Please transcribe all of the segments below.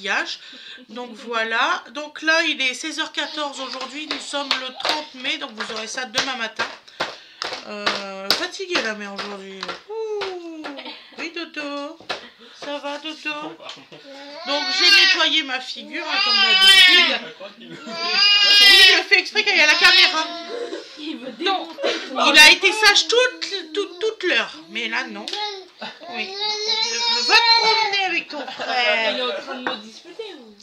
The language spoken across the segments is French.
maquillage. Donc voilà, donc là il est 16h14 aujourd'hui, nous sommes le 30 mai, donc vous aurez ça demain matin. Fatiguée la mère aujourd'hui. Oui Dodo, ça va Dodo? Donc j'ai nettoyé ma figure hein, comme d'habitude. Oui, je le fais exprès quand il y a la caméra. Non, il a été sage toute l'heure, mais là non. Oui. Va te promener avec ton frère. Il est en train de me disputer ou...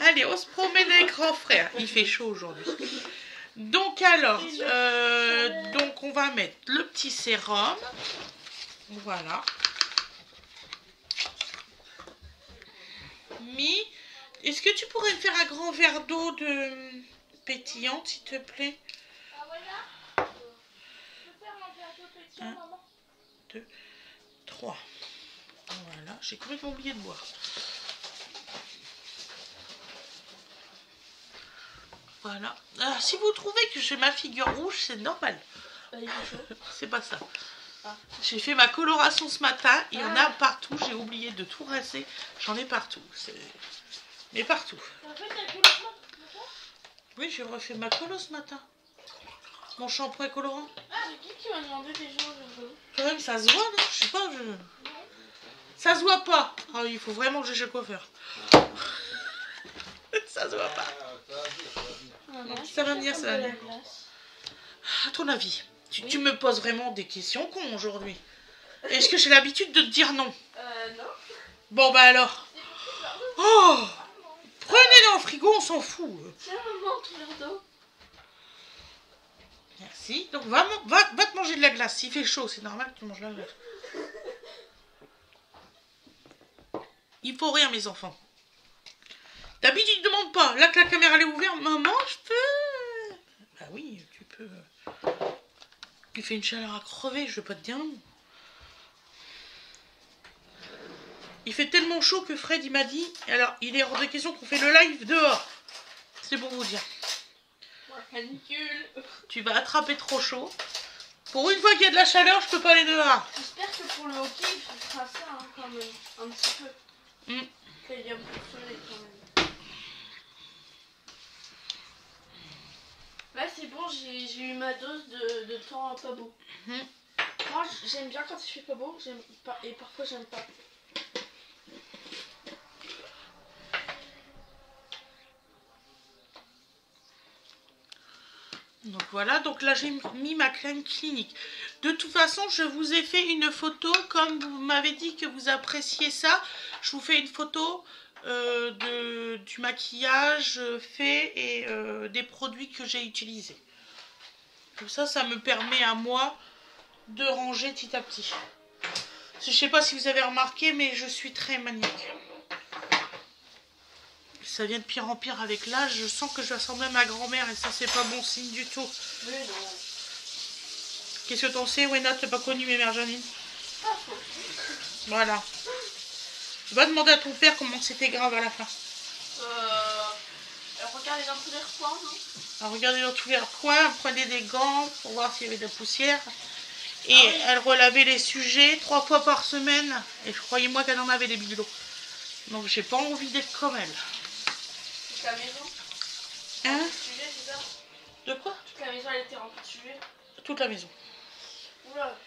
Allez, on se promène avec grand frère. Il fait chaud aujourd'hui. Donc alors, donc on va mettre le petit sérum. Voilà. Est-ce que tu pourrais me faire un grand verre d'eau de pétillante, s'il te plaît? Ah voilà. Je peux faire un verre d'eau pétillant, maman? 1, 2, 3. Voilà, j'ai complètement oublié de boire. Voilà. Alors, si vous trouvez que j'ai ma figure rouge, c'est normal. C'est pas ça. Ah. J'ai fait ma coloration ce matin. Il y en a partout. J'ai oublié de tout rincer. J'en ai partout. Mais partout. En fait, ta colo ce matin? Oui, j'ai refait ma colo ce matin. Mon shampoing colorant. Ah, c'est qui m'a demandé déjà? Quand même, ça se voit, non? Je sais pas. Ça se voit pas. Ah, il faut vraiment que j'ai chez le coiffeur. Ça se voit pas. Ça va venir, ça va venir. À ton avis, tu me poses vraiment des questions cons aujourd'hui. Est-ce que j'ai l'habitude de te dire non? Non. Bon, bah alors. Oh! Prenez dans le frigo, on s'en fout. Tiens, maman, tout verre d'eau. Merci. Donc, va te manger de la glace. S'il fait chaud, c'est normal que tu manges de la glace. Il faut rire, mes enfants. D'habitude, tu ne demandes pas. Là que la caméra elle est ouverte, maman, je peux. Bah oui, tu peux. Il fait une chaleur à crever, je vais pas te dire non. Il fait tellement chaud que Fred, il m'a dit, alors il est hors de question qu'on fait le live dehors. C'est pour vous dire. Canicule. Tu vas attraper trop chaud. Pour une fois qu'il y a de la chaleur, je peux pas aller dehors. J'espère que pour le hockey, il fera ça hein, quand même. Un petit peu. Il y a beaucoup de soleil quand même. Là, c'est bon, j'ai eu ma dose de temps pas beau. Moi, j'aime bien quand il fait pas beau, j'aime pas, et parfois j'aime pas. Donc voilà, donc là j'ai mis ma crème clinique. De toute façon, je vous ai fait une photo, comme vous m'avez dit que vous appréciez ça. Je vous fais une photo du maquillage fait et des produits que j'ai utilisés. Comme ça me permet à moi de ranger petit à petit. Je ne sais pas si vous avez remarqué, mais je suis très maniaque. Ça vient de pire en pire avec l'âge. Je sens que je ressemble à ma grand-mère et ça, c'est pas bon signe du tout. Mais non. Qu'est-ce que t'en sais, Wena? T'as pas connu mes mères Janine? Voilà. Va demander à ton père comment c'était grave à la fin. Regardez dans tous les recoins, non? Elle regardait dans tous les recoins, elle prenait des gants pour voir s'il y avait de la poussière. Et elle relavait les sujets 3 fois par semaine. Et croyez-moi qu'elle en avait des bibelots. Donc j'ai pas envie d'être comme elle. Toute la maison? Hein? Sujet, c'est ça? De quoi? Toute la maison elle était remplie de sujets? Toute la maison. Oula.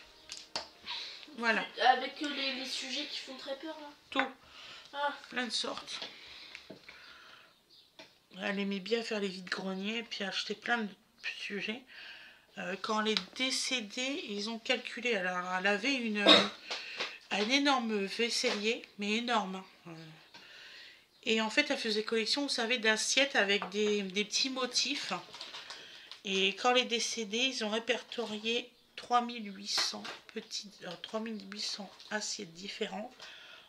Voilà. Avec les sujets qui font très peur là? Tout. Ah. Plein de sortes. Elle aimait bien faire les vides-greniers et puis acheter plein de sujets. Quand elle est décédée, ils ont calculé. Alors, elle avait un énorme vaisselier, mais énorme. Hein. Et en fait, elle faisait collection, vous savez, d'assiettes avec des petits motifs. Et quand elle est décédée, ils ont répertorié 3800 assiettes différentes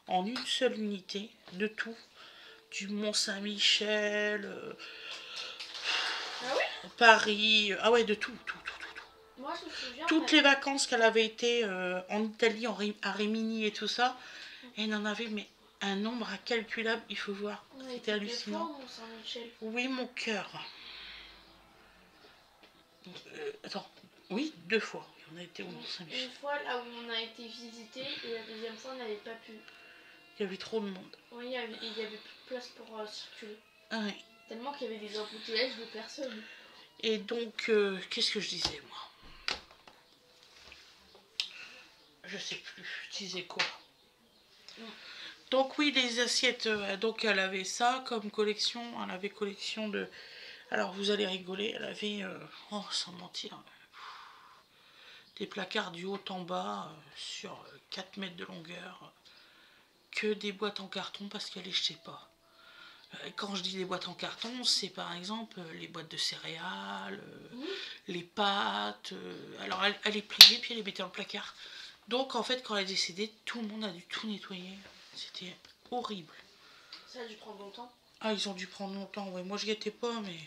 en une seule unité de tout. Du Mont-Saint-Michel, Paris, ah ouais, de tout. Moi, je me souviens, toutes les vacances qu'elle avait été en Italie, à Rimini et tout ça, elle en avait mais un nombre incalculable, il faut voir. C'était hallucinant. Oui, mon cœur. Attends, oui, 2 fois. On a été au Mont-Saint-Michel. Une fois là où on a été visiter et la deuxième fois on n'avait pas pu. Il y avait trop de monde. Oui, il y avait plus de place pour circuler. Ah oui. Tellement qu'il y avait des embouteillages de personnes. Et donc, qu'est-ce que je disais, moi? Je sais plus, je disais quoi? Donc oui, les assiettes, donc elle avait ça comme collection. Elle avait collection de... Alors vous allez rigoler, elle avait, oh sans mentir, des placards du haut en bas sur 4 mètres de longueur. Que des boîtes en carton parce qu'elle les jetait pas. Quand je dis des boîtes en carton, c'est par exemple les boîtes de céréales, les pâtes. Alors elle les pliait puis elle les mettait dans le placard. Donc en fait quand elle est décédée, tout le monde a dû tout nettoyer. C'était horrible. Ça a dû prendre longtemps. Ah ils ont dû prendre longtemps, ouais. Moi je guettais pas mais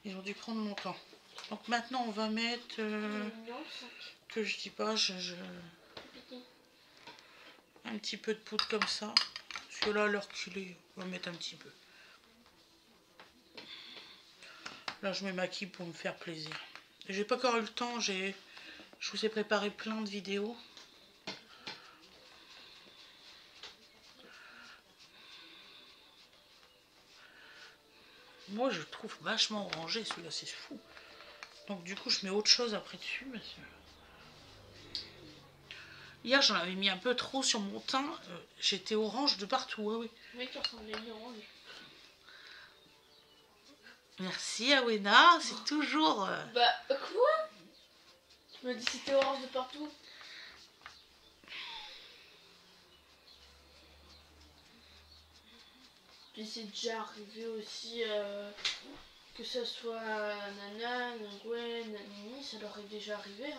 ils ont dû prendre longtemps. Donc maintenant on va mettre... que je dis pas, un petit peu de poudre comme ça. Parce que là le reculé, on va mettre un petit peu. Là je me maquille pour me faire plaisir. J'ai pas encore eu le temps, je vous ai préparé plein de vidéos. Moi je le trouve vachement orangé celui-là, c'est fou. Donc du coup je mets autre chose après dessus. Parce que... Hier j'en avais mis un peu trop sur mon teint. J'étais orange de partout, ouais, oui. Oui, tu ressemblais à orange. Merci Awena, c'est toujours... Bah quoi? Tu m'as dit que c'était orange de partout. Puis c'est déjà arrivé aussi que ce soit Nana, Gwen, Nini, ça leur est déjà arrivé.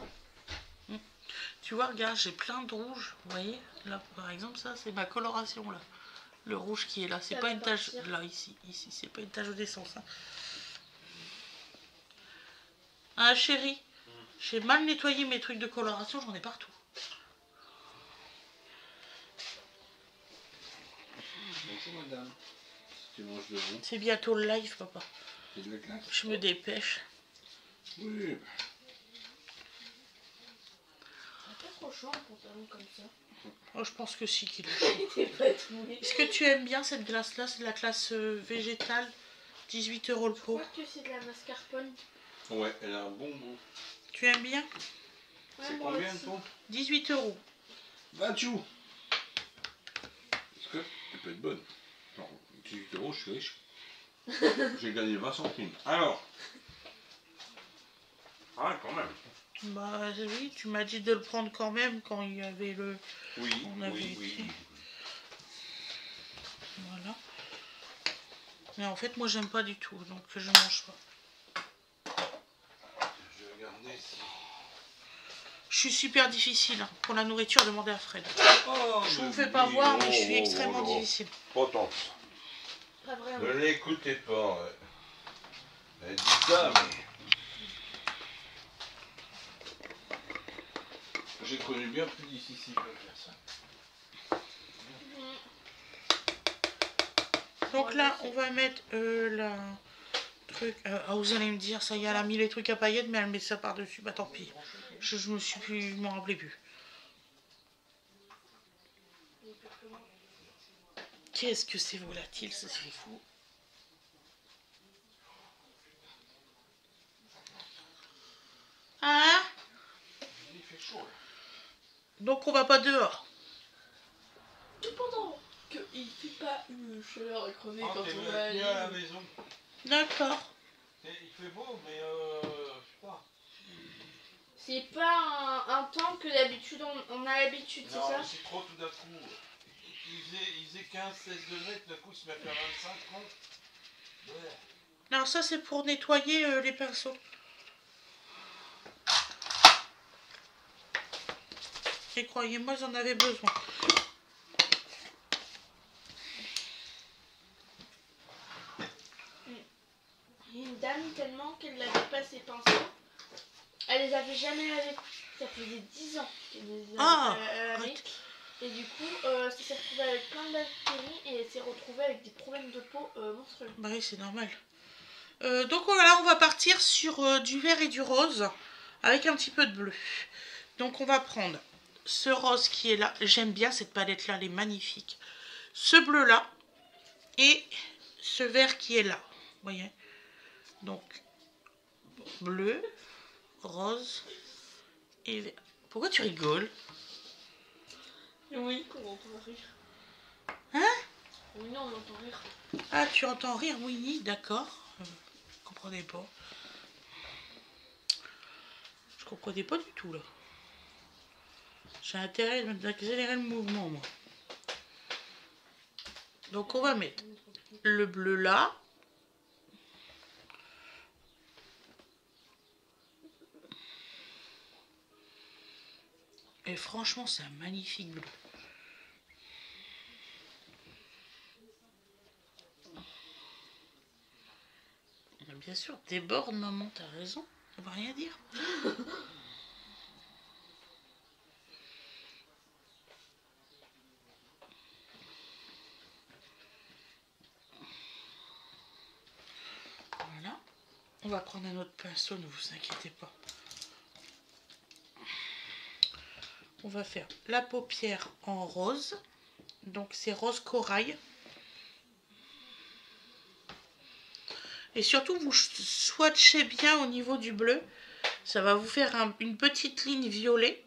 Hein. Tu vois, regarde, j'ai plein de rouge. Vous voyez, là par exemple, ça c'est ma coloration là. Le rouge qui est là, c'est pas une tache. Là, ici, c'est pas une tache d'essence. Hein. Ah chérie, j'ai mal nettoyé mes trucs de coloration, j'en ai partout. Bonjour madame. Tu manges debout. C'est bientôt le live, papa. C'est de la glace. Je me dépêche. Oui. C'est pas trop chaud un pantalon comme ça. Oh, je pense que si qu'il est chaud. Est-ce que tu aimes bien cette glace-là? C'est de la classe végétale. 18 € le pot. Je crois que c'est de la mascarpone. Ouais, elle a un bon goût. Tu aimes bien? Ouais, c'est moi combien aussi. de pot? 18 €. Batchou. Est-ce que elle peut être bonne? Non, 18 €, je suis riche. J'ai gagné 20 centimes. Alors. Ah, quand même. Bah oui, tu m'as dit de le prendre quand même quand il y avait le... Oui, On avait oui. été. Voilà. Mais en fait, moi, j'aime pas du tout, donc je mange pas. Je vais regarder si... Je suis super difficile hein. Pour la nourriture, demandez à Fred. Oh, Je vous fais pas voir, mais je suis extrêmement difficile. Pas tant. Pas vraiment. Ne l'écoutez pas. Elle dit ça, mais... J'ai connu bien plus difficile que faire ça. Donc là, on va mettre la truc... ah, vous allez me dire, ça y est, elle a mis les trucs à paillettes, mais elle met ça par-dessus. Bah tant pis. Je me suis plus... Je m'en rappelais plus. Qu'est-ce que c'est volatile, ça c'est fou. Hein? Il fait chaud là. Donc on va pas dehors. Cependant qu'il ne fait pas une chaleur à crever Ah, quand t'es on va aller. venu à la maison. D'accord. Il fait beau, mais je sais pas. C'est pas un temps que d'habitude on a l'habitude, c'est Non, ça? mais c'est trop tout d'un coup. Il faisait 15-16 degrés, tout d'un coup il se met à faire 25, non? Ouais. Alors ça c'est pour nettoyer les pinceaux. Et croyez-moi, j'en avais besoin. Il y a une dame tellement qu'elle n'avait pas ses pinceaux. Elle les avait jamais lavés. Ça faisait 10 ans qu'elle les avait lavés. Et du coup, ça s'est retrouvé avec plein de bactéries et elle s'est retrouvée avec des problèmes de peau monstrueux. Bah oui, c'est normal. Donc voilà, on va partir sur du vert et du rose avec un petit peu de bleu. Donc on va prendre ce rose qui est là. J'aime bien cette palette là, elle est magnifique. Ce bleu là et ce vert qui est là. Vous voyez? Donc bleu, rose et vert. Pourquoi tu rigoles? Oui, on entend rire. Hein? Oui, non, on entend rire. Ah, tu entends rire, oui, d'accord. Je comprenais pas. Je comprenais pas du tout là. J'ai intérêt d'accélérer le mouvement, moi. Donc on va mettre le bleu là. Et franchement, c'est un magnifique bleu. Bien sûr, déborde, maman, t'as raison. Ça veut rien dire. Voilà. On va prendre un autre pinceau, ne vous inquiétez pas. On va faire la paupière en rose. Donc c'est rose corail. Et surtout, vous swatchez bien au niveau du bleu. Ça va vous faire une petite ligne violet.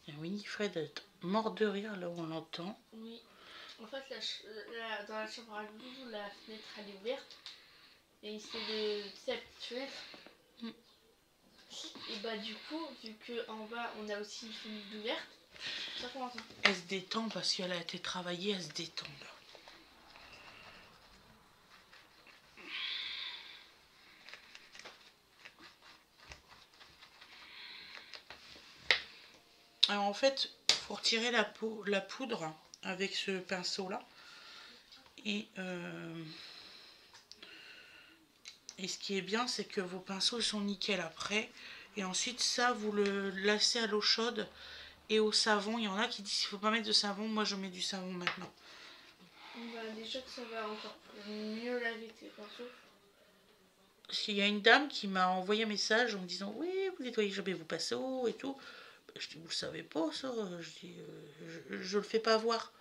Et Winifred est mort de rire là où on l'entend. Oui. En fait, dans la chambre à Loulou, la fenêtre elle est ouverte. Et c'est de cette fenêtre. Et bah du coup, vu qu'en bas on a aussi une fenêtre ouverte, ça commence. Elle se détend parce qu'elle a été travaillée, elle se détend là. Alors en fait, il faut retirer la poudre avec ce pinceau là. Et ce qui est bien, c'est que vos pinceaux sont nickel après. Et ensuite, ça, vous le lacez à l'eau chaude et au savon. Il y en a qui disent qu'il ne faut pas mettre de savon. Moi, je mets du savon maintenant. Bah, déjà que ça va encore mieux laver tes pinceaux. Parce qu'il y a une dame qui m'a envoyé un message en me disant « Oui, vous nettoyez jamais vos pinceaux et tout. » Je dis « Vous le savez pas, ça ?» Je dis « Je le fais pas voir. »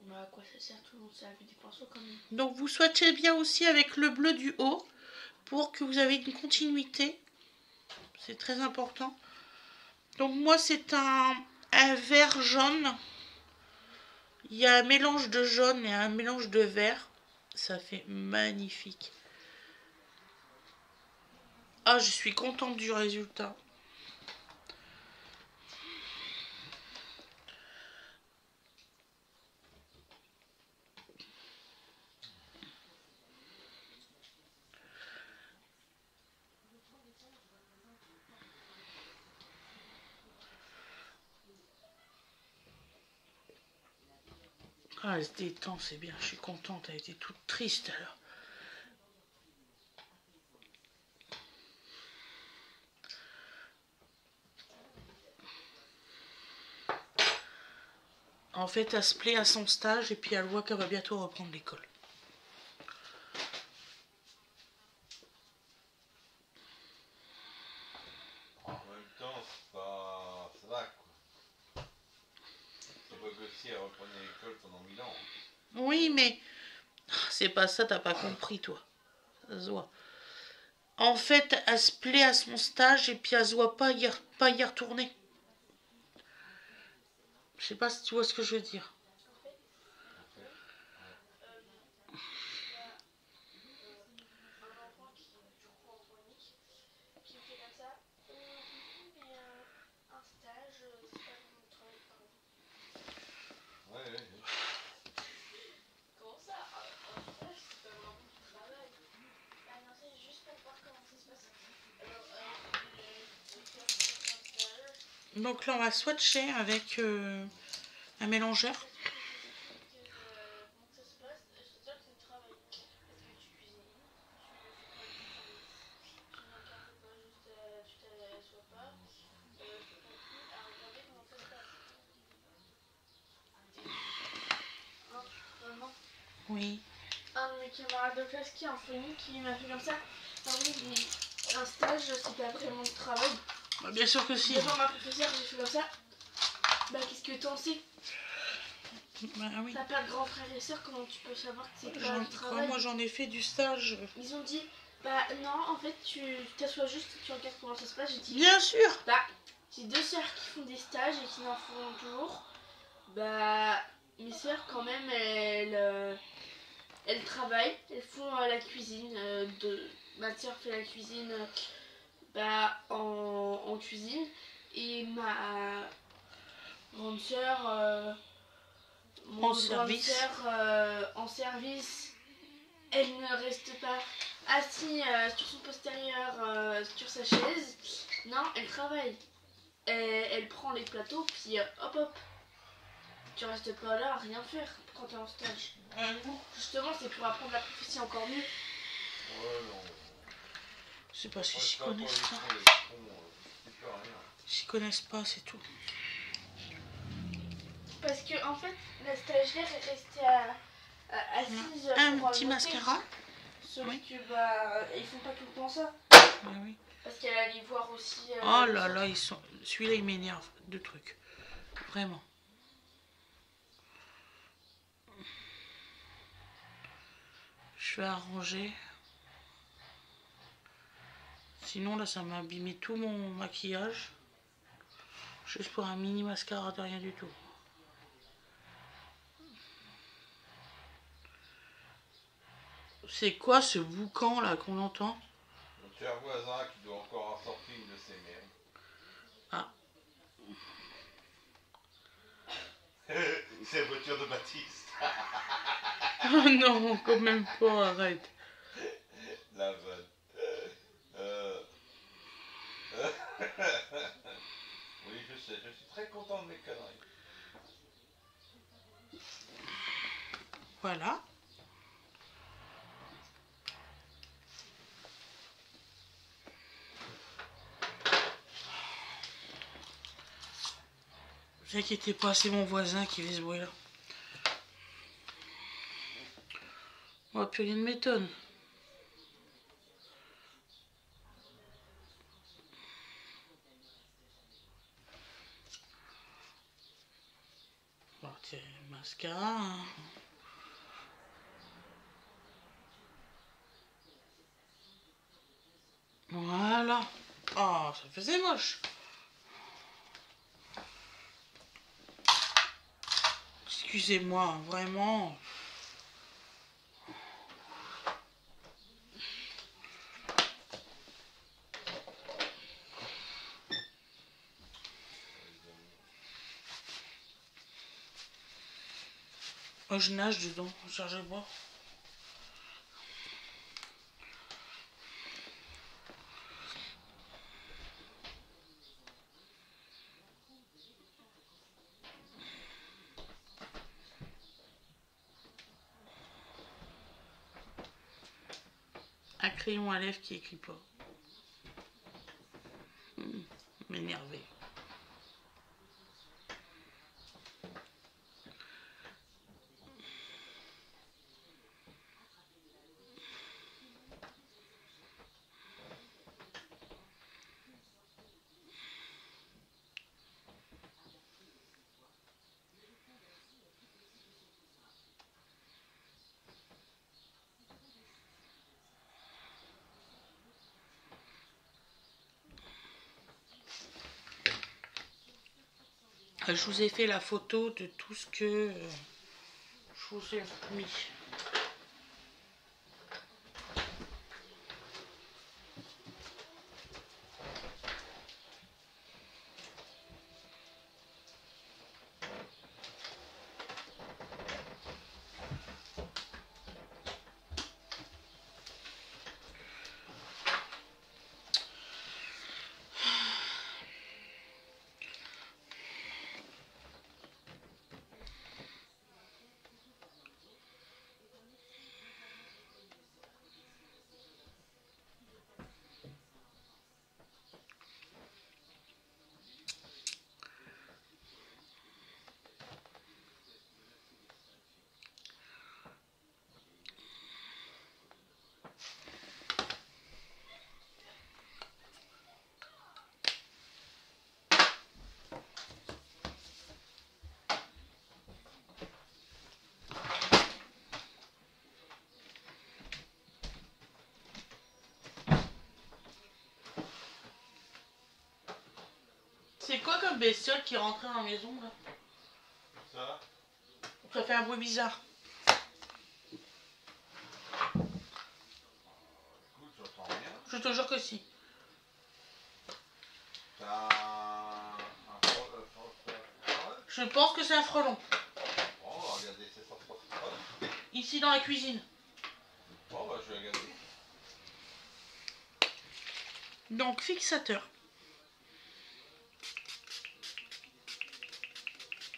Bah, à quoi ça sert? Tout le monde sait laver des pinceaux quand même. Donc, vous swatchez bien aussi avec le bleu du haut pour que vous avez une continuité. C'est très important. Donc, moi, c'est un vert jaune. Il y a un mélange de jaune et un mélange de vert. Ça fait magnifique. Ah, je suis contente du résultat. Ah, elle se détend, c'est bien. Je suis contente. Elle était toute triste alors. En fait, elle se plaît à son stage et puis elle voit qu'elle va bientôt reprendre l'école. En même temps, c'est pas... ça va quoi. C'est pas que si elle reprenait l'école pendant 1000 ans. Oui, mais c'est pas ça, t'as pas compris, toi. Ça se voit. En fait, elle se plaît à son stage et puis elle se voit pas y retourner. Je sais pas si tu vois ce que je veux dire. Donc là, on va swatcher avec un mélangeur. Oui. Un de mes camarades de classe qui est infini qui m'a fait comme ça. Un stage, c'est pas vraiment de travail. Bah, bien sûr que si. Devant ma professeure, j'ai fait comme ça. Bah, qu'est-ce que t'en sais? Bah, oui. T'as pas de grands frères et sœurs, comment tu peux savoir que c'est pas du travail? Moi, j'en ai fait du stage. Ils ont dit, bah non, en fait, tu t'assois juste et tu regardes comment ça se passe. J'ai dit, bien sûr. Bah, j'ai deux sœurs qui font des stages et qui en font toujours. Bah, mes sœurs, quand même, elles travaillent. Elles font la cuisine. Ma sœur fait la cuisine en cuisine. Et ma grande sœur... en service. En service, elle ne reste pas assise sur son postérieur, sur sa chaise. Non, elle travaille. Elle prend les plateaux, puis hop hop. Tu restes pas là à rien faire quand t'es en stage. Justement, c'est pour apprendre la profession encore mieux. Ouais, non. Je sais pas si s'y connaissent pas. S'y connaissent pas, c'est tout. Parce que en fait, la stagiaire est restée assise. Un petit mascara. Sauf oui. que ils font pas tout le temps ça. Oui. Parce qu'elle allait voir aussi. Oh là là, ils sont. Celui-là, il m'énerve de trucs. Vraiment. Je vais arranger. Sinon, là, ça m'a abîmé tout mon maquillage. Juste pour un mini mascara de rien du tout. C'est quoi ce boucan là qu'on entend? Tu as un voisin qui doit encore sortir une de ses mères. Ah. C'est la voiture de Baptiste. Oh non, quand même pas, arrête. La vanne. Oui, je sais, je suis très content de mes conneries. Voilà. Ne vous inquiétez pas, c'est mon voisin qui fait ce bruit là. Oh, plus rien ne m'étonne. Bon, tiens, mascara. Hein. Voilà. Oh, ça faisait moche. Excusez-moi, vraiment. Oh, je nage dedans, chargez-moi. Un crayon à lèvres qui écrit pas. M'énerver. Je vous ai fait la photo de tout ce que je vous ai mis. C'est quoi comme bestiole qui est rentrée dans la maison là? Ça fait un bruit bizarre. Écoute, j'entends rien. Je te jure que si. Je pense que c'est un frelon. Oh, regardez, c'est ça. Ici dans la cuisine. Bon, bah, je vais regarder. Donc, fixateur.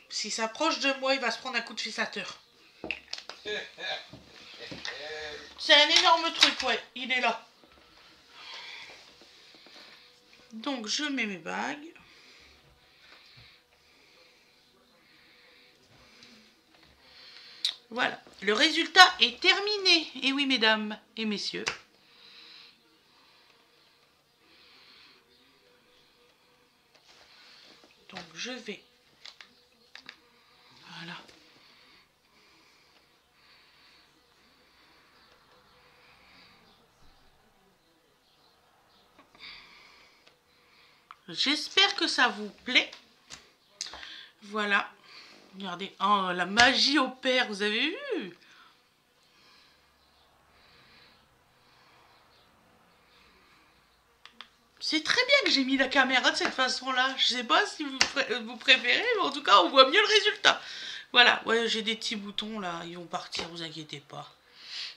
S'il s'approche de moi, il va se prendre un coup de fixateur. C'est un énorme truc, ouais. Il est là. Donc, je mets mes bagues. Voilà. Le résultat est terminé. Et oui, mesdames et messieurs. Donc, je vais... Voilà. J'espère que ça vous plaît. Voilà. Regardez. Oh, la magie opère. Vous avez vu? C'est très bien que j'ai mis la caméra de cette façon-là. Je sais pas si vous préférez, mais en tout cas, on voit mieux le résultat. Voilà. Ouais, j'ai des petits boutons là. Ils vont partir, vous inquiétez pas.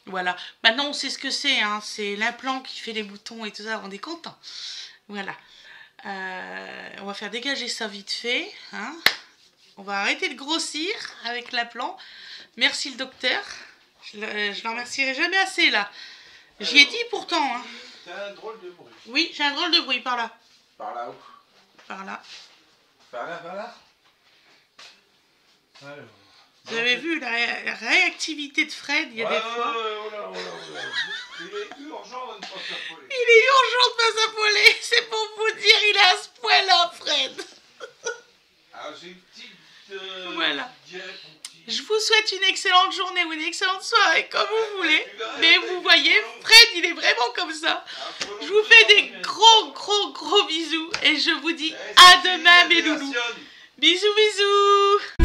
Voilà. Maintenant, on sait ce que c'est. Hein. C'est l'implant qui fait les boutons et tout ça. On est content. Voilà. On va faire dégager ça vite fait. Hein. On va arrêter de grossir avec l'implant. Merci le docteur. Je ne remercierai jamais assez là. J'y ai dit pourtant. Hein. T'as un drôle de bruit. Oui, j'ai un drôle de bruit par là. Par là où? Par là. Par là, par là. Alors. Vous avez vu la réactivité de Fred, il y a des fois. Il est urgent de ne pas s'affoler. Il est urgent de pas s'affoler. C'est pour vous dire, il est à ce point-là, Fred. Alors j'ai une petite... Voilà. Je vous souhaite une excellente journée ou une excellente soirée, comme vous voulez. Mais vous voyez, Fred, il est vraiment comme ça. Je vous fais des gros bisous. Et je vous dis à demain, mes loulous. Bisous, bisous.